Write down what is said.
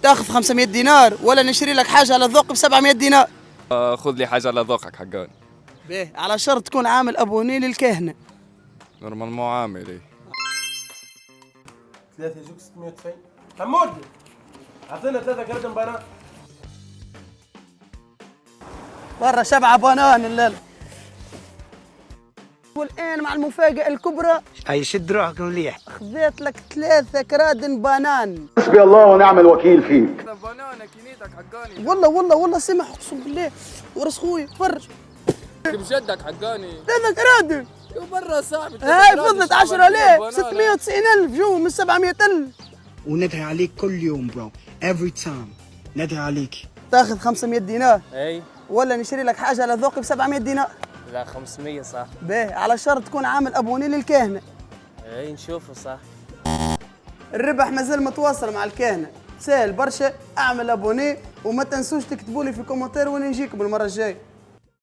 تاخذ 500 دينار ولا نشتري لك حاجة على ذوق ب 700 دينار؟ خذ لي حاجة على ذوقك حقاني. باهي، على شرط تكون عامل أبوني للكهنة. نورمال مو عامل. 3 يجوك 690. حمود اعطينا 3 كرتون بنات. برا 7 بنان الليلة. والآن مع المفاجأة الكبرى، هاي شد روحك مليح. خذيت لك 3 كرادن بنان. حسبي الله ونعم الوكيل فيك. بنانك ينيتك حقاني. والله سمح، اقسم بالله ورس خويا فرج. بجدك حقاني. 3 كرادن. برا صاحبي. هاي فضلت 10,000 690,000 جو من 700,000. وندعي عليك كل يوم برو. every time ندعي عليك. تاخذ 500 دينار اي ولا نشتري لك حاجة على ذوقي ب 700 دينار؟ لا 500 صح. باهي، على شرط تكون عامل أبوني للكهنة. اي نشوفه صح. الربح مازال متواصل مع الكهنة، سهل برشا. اعمل أبوني وما تنسوش تكتبوا لي في كومنتير وين نجيكم المرة الجاية.